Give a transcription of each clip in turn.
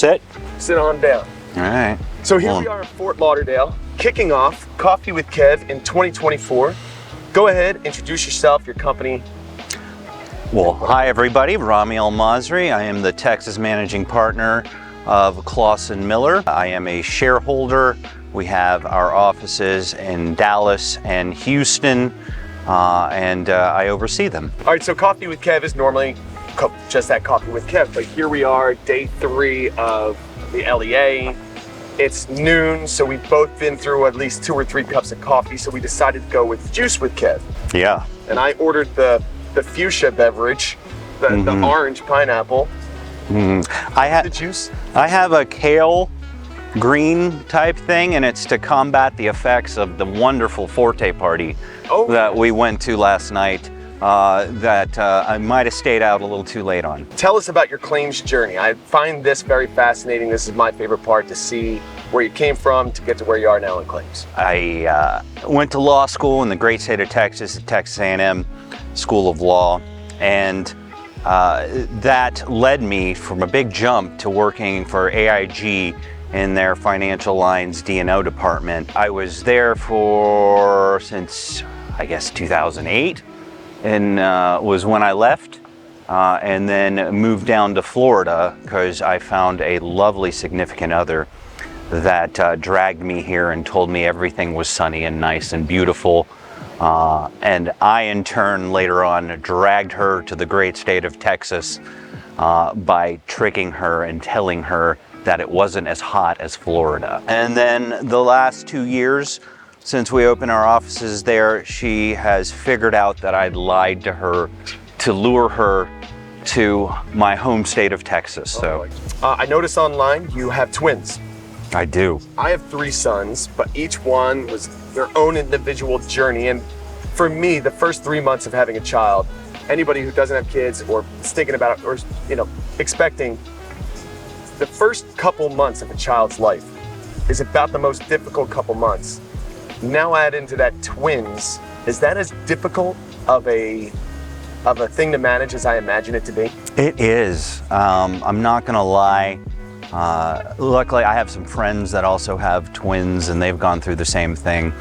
sit? Sit on down. All right. So here we are in Fort Lauderdale, kicking off Coffee with Kev in 2024. Go ahead, introduce yourself, your company. Well, hi everybody, Ramy Elmasri. I am the Texas managing partner of Clausen Miller. I am a shareholder. We have our offices in Dallas and Houston, and I oversee them. All right, so Coffee with Kev is normally just that Coffee with Kev, but here we are, day 3 of the LEA. It's noon, so we've both been through at least 2 or 3 cups of coffee, so we decided to go with Juice with Kev. Yeah. And I ordered the fuchsia beverage, the orange pineapple. The juice. I have a kale green type thing, and it's to combat the effects of the wonderful Forte party that we went to last night that I might have stayed out a little too late on. Tell us about your claims journey. I find this very fascinating. This is my favorite part, to see where you came from to get to where you are now in claims. I went to law school in the great state of Texas at Texas A&M School of Law, and that led me from a big jump to working for AIG in their financial lines D&O department. I was there since I guess 2008, and was when I left, and then moved down to Florida because I found a lovely significant other that dragged me here and told me everything was sunny and nice and beautiful. And I, in turn, later on, dragged her to the great state of Texas by tricking her and telling her that it wasn't as hot as Florida. And then the last 2 years, since we opened our offices there, she has figured out that I'd lied to her to lure her to my home state of Texas. So I noticed online you have twins. I do. I have 3 sons, but each one was their own individual journey. And for me, the first 3 months of having a child, anybody who doesn't have kids or is thinking about it or expecting, the first couple months of a child's life is about the most difficult couple months. Now add into that twins. Is that as difficult of a thing to manage as I imagine it to be? It is. I'm not gonna lie. Luckily, I have some friends that also have twins, and they've gone through the same thing.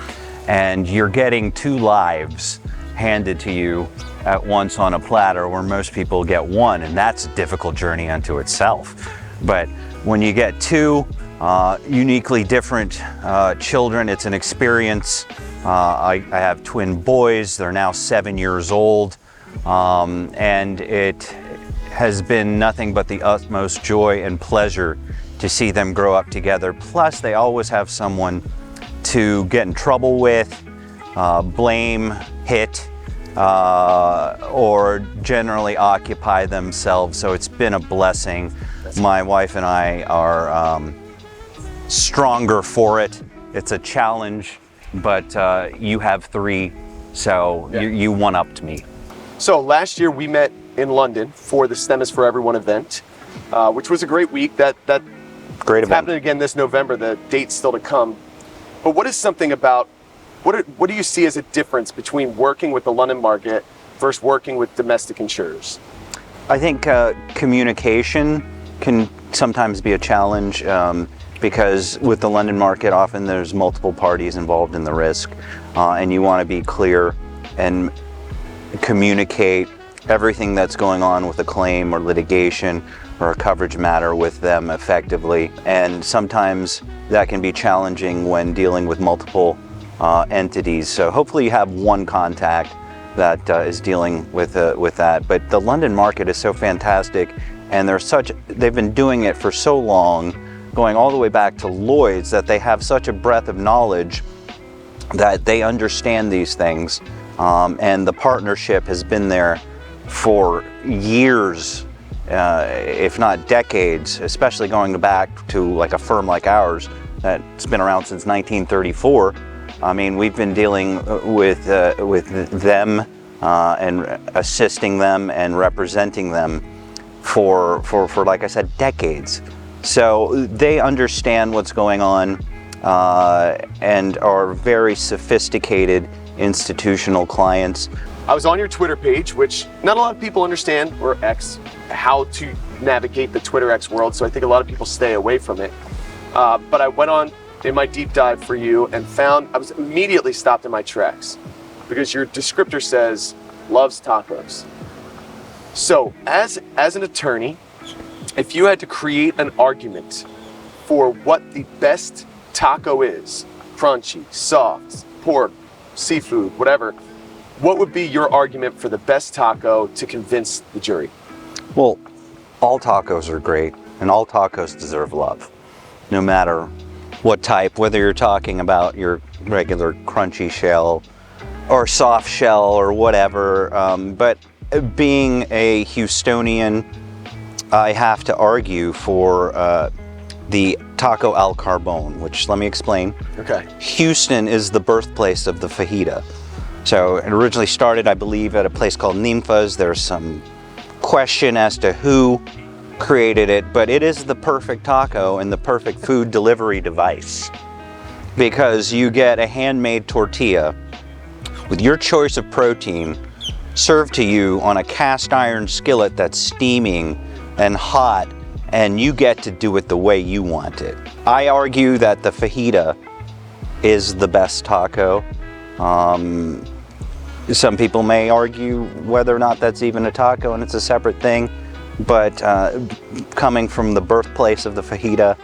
And you're getting 2 lives handed to you at once on a platter, where most people get 1, and that's a difficult journey unto itself. But when you get 2 uniquely different children, it's an experience. I have twin boys. They're now 7 years old, and it has been nothing but the utmost joy and pleasure to see them grow up together. Plus, they always have someone to get in trouble with, blame, hit, or generally occupy themselves. So it's been a blessing. My wife and I are stronger for it. It's a challenge, but you have 3, so you one-upped me. So last year we met in London for the STEM is for Everyone event, which was a great week. That great event. Happening again this November. The date's still to come. But what is something about, what do you see as a difference between working with the London market versus working with domestic insurers? I think communication can sometimes be a challenge, because with the London market, often there's multiple parties involved in the risk, and you want to be clear and communicate everything that's going on with a claim or litigation or a coverage matter with them effectively. And sometimes that can be challenging when dealing with multiple entities. So hopefully you have one contact that is dealing with that. But the London market is so fantastic, and they've been doing it for so long, going all the way back to Llyds, that they have such a breadth of knowledge that they understand these things. And the partnership has been there for years, if not decades, especially going back to like a firm like ours that's been around since 1934. I mean, we've been dealing with them and assisting them and representing them for like I said, decades. So they understand what's going on and are very sophisticated institutional clients. I was on your Twitter page, which not a lot of people understand, or X, how to navigate the Twitter X world, so I think a lot of people stay away from it. But I went on in my deep dive for you and found, I was immediately stopped in my tracks because your descriptor says, loves tacos. So as an attorney, if you had to create an argument for what the best taco is, crunchy, soft, pork, seafood, whatever, what would be your argument for the best taco to convince the jury? Well, all tacos are great, and all tacos deserve love, no matter what type, whether you're talking about your regular crunchy shell or soft shell or whatever. But being a Houstonian, I have to argue for the taco al carbone, which, let me explain. Okay. Houston is the birthplace of the fajita. So it originally started, I believe, at a place called Ninfa's. There's some question as to who created it, but it is the perfect taco and the perfect food delivery device, because you get a handmade tortilla with your choice of protein served to you on a cast iron skillet that's steaming and hot, and you get to do it the way you want it. I argue that the fajita is the best taco. Some people may argue whether or not that's even a taco and it's a separate thing, but coming from the birthplace of the fajita,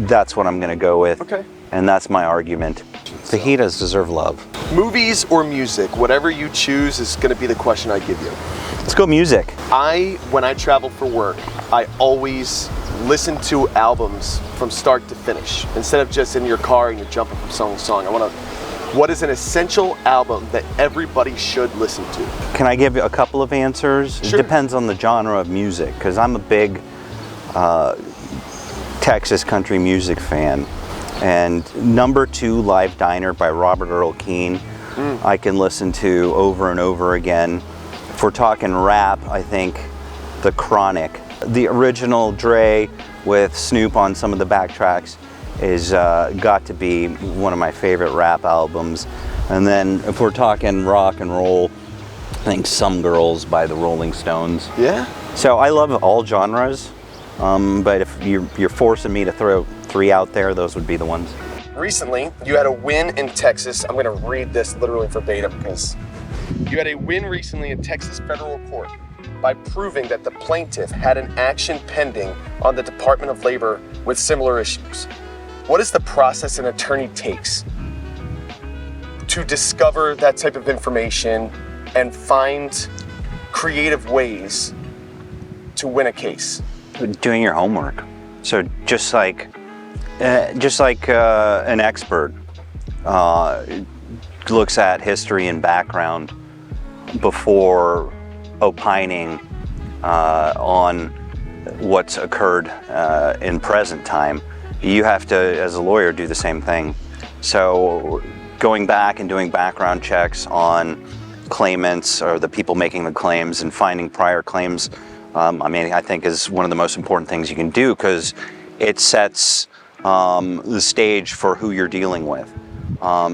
that's what I'm gonna go with. Okay. And that's my argument. Fajitas deserve love. Movies or music, whatever you choose is gonna be the question I give you. Let's go music. When I travel for work, I always listen to albums from start to finish, instead of just in your car and you're jumping from song to song. What is an essential album that everybody should listen to? Can I give you a couple of answers? Sure. It depends on the genre of music, because I'm a big Texas country music fan. And number 2, Live Diner by Robert Earl Keen, I can listen to over and over again. If we're talking rap, I think The Chronic. The original Dre with Snoop on some of the backtracks is got to be one of my favorite rap albums. And then if we're talking rock and roll, I think Some Girls by the Rolling Stones. Yeah? So I love all genres, but if you're forcing me to throw 3 out there, those would be the ones. Recently, you had a win in Texas. I'm gonna read this literally verbatim because you had a win recently in Texas federal court by proving that the plaintiff had an action pending on the Department of Labor with similar issues. What is the process an attorney takes to discover that type of information and find creative ways to win a case? Doing your homework. So just like an expert looks at history and background before opining on what's occurred in present time, you have to, as a lawyer, do the same thing. So going back and doing background checks on claimants or the people making the claims and finding prior claims, I think is one of the most important things you can do, because it sets the stage for who you're dealing with.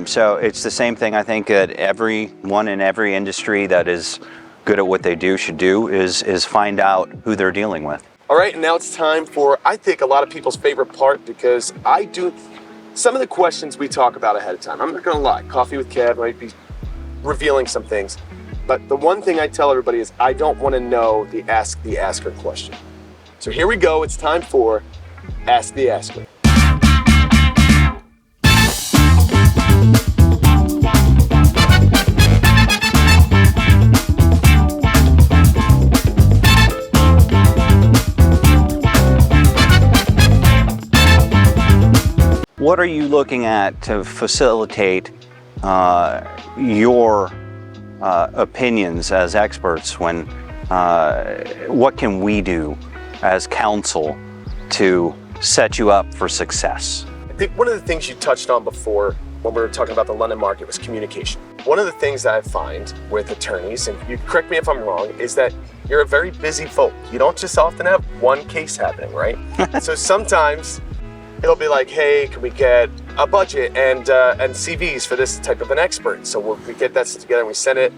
So it's the same thing I think that everyone in every industry that is good at what they do should do, is find out who they're dealing with. All right, and now it's time for, I think, a lot of people's favorite part, because I do some of the questions we talk about ahead of time. I'm not gonna lie, Coffee with Kev might be revealing some things, but the one thing I tell everybody is I don't wanna know the Ask the Asker question. So here we go, it's time for Ask the Asker. What are you looking at to facilitate your opinions as experts when, what can we do as counsel to set you up for success? I think one of the things you touched on before when we were talking about the London market was communication. One of the things that I find with attorneys, and you correct me if I'm wrong, is that you're a very busy folk. You don't just often have one case happening, right? So sometimes it'll be like, hey, can we get a budget and CVs for this type of an expert? So we get that together and we send it.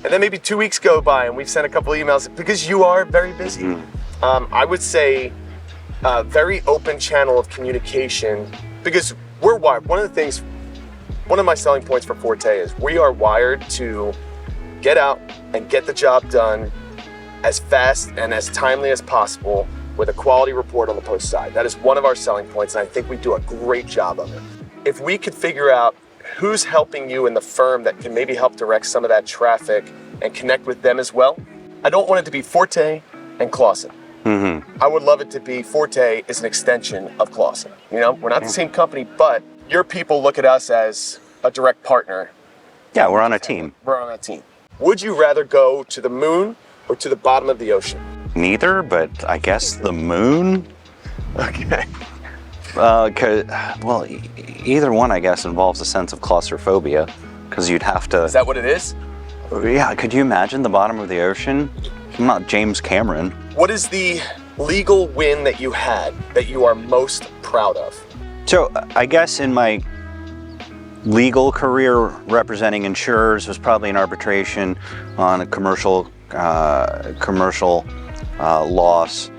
And then maybe 2 weeks go by and we've sent a couple emails because you are very busy. I would say a very open channel of communication, because we're wired. One of my selling points for Forte is we are wired to get out and get the job done as fast and as timely as possible with a quality report on the post side. That is one of our selling points, and I think we do a great job of it. If we could figure out who's helping you in the firm that can maybe help direct some of that traffic and connect with them as well. I don't want it to be Forte and Clausen. I would love it to be Forte is an extension of Clausen. You know, we're not the same company, but your people look at us as a direct partner. Yeah, we're on a team. We're on a team. Would you rather go to the moon or to the bottom of the ocean? Neither, but I guess the moon? Okay. Well, either one, I guess, involves a sense of claustrophobia, because you'd have to... Is that what it is? Yeah, could you imagine the bottom of the ocean? I'm not James Cameron. What is the legal win that you had that you are most proud of? So, I guess in my legal career representing insurers was probably an arbitration on a commercial loss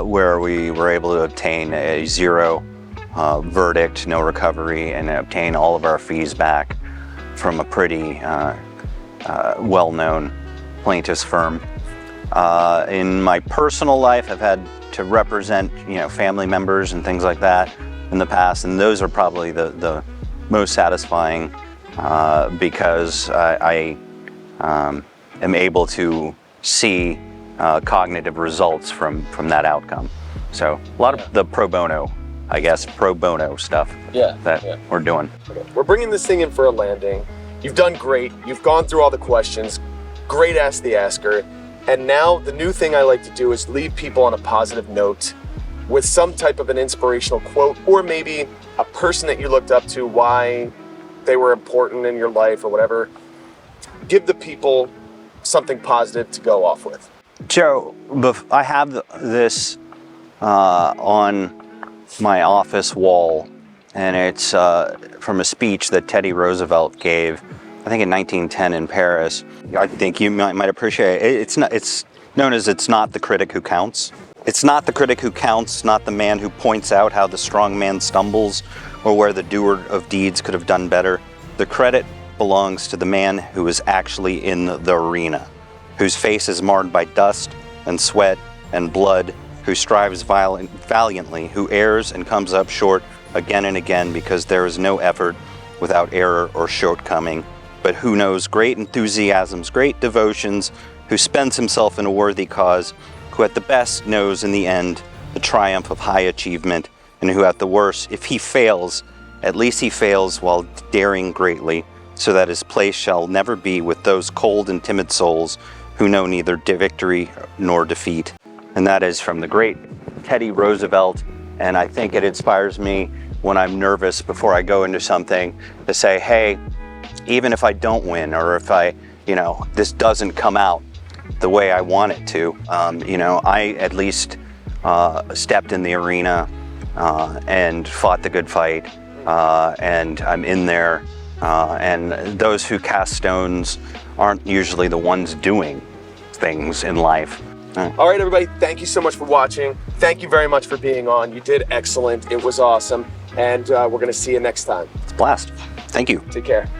where we were able to obtain a 0 verdict, no recovery, and obtain all of our fees back from a pretty well-known plaintiff's firm. In my personal life, I've had to represent, family members and things like that in the past, and those are probably the most satisfying because I am able to see cognitive results from that outcome. So a lot of the pro bono stuff that we're doing. Okay. We're bringing this thing in for a landing. You've done great. You've gone through all the questions. Great Ask the Asker. And now the new thing I like to do is leave people on a positive note with some type of an inspirational quote, or maybe a person that you looked up to, why they were important in your life or whatever. Give the people something positive to go off with. Joe, I have this on my office wall, and it's from a speech that Teddy Roosevelt gave, I think in 1910 in Paris. I think you might appreciate it. It's known as "It's not the critic who counts." It's not the critic who counts, not the man who points out how the strong man stumbles or where the doer of deeds could have done better. The credit belongs to the man who is actually in the arena, whose face is marred by dust and sweat and blood, who strives valiantly, who errs and comes up short again and again, because there is no effort without error or shortcoming, but who knows great enthusiasms, great devotions, who spends himself in a worthy cause, who at the best knows in the end the triumph of high achievement, and who at the worst, if he fails, at least he fails while daring greatly, so that his place shall never be with those cold and timid souls who know neither victory nor defeat. And that is from the great Teddy Roosevelt, and I think it inspires me when I'm nervous before I go into something to say, hey, even if I don't win, or if this doesn't come out the way I want it to, I at least stepped in the arena and fought the good fight, and I'm in there, and those who cast stones aren't usually the ones doing things in life. All right, everybody, thank you so much for watching. Thank you very much for being on. You did excellent. It was awesome. And we're going to see you next time. It's a blast. Thank you. Take care.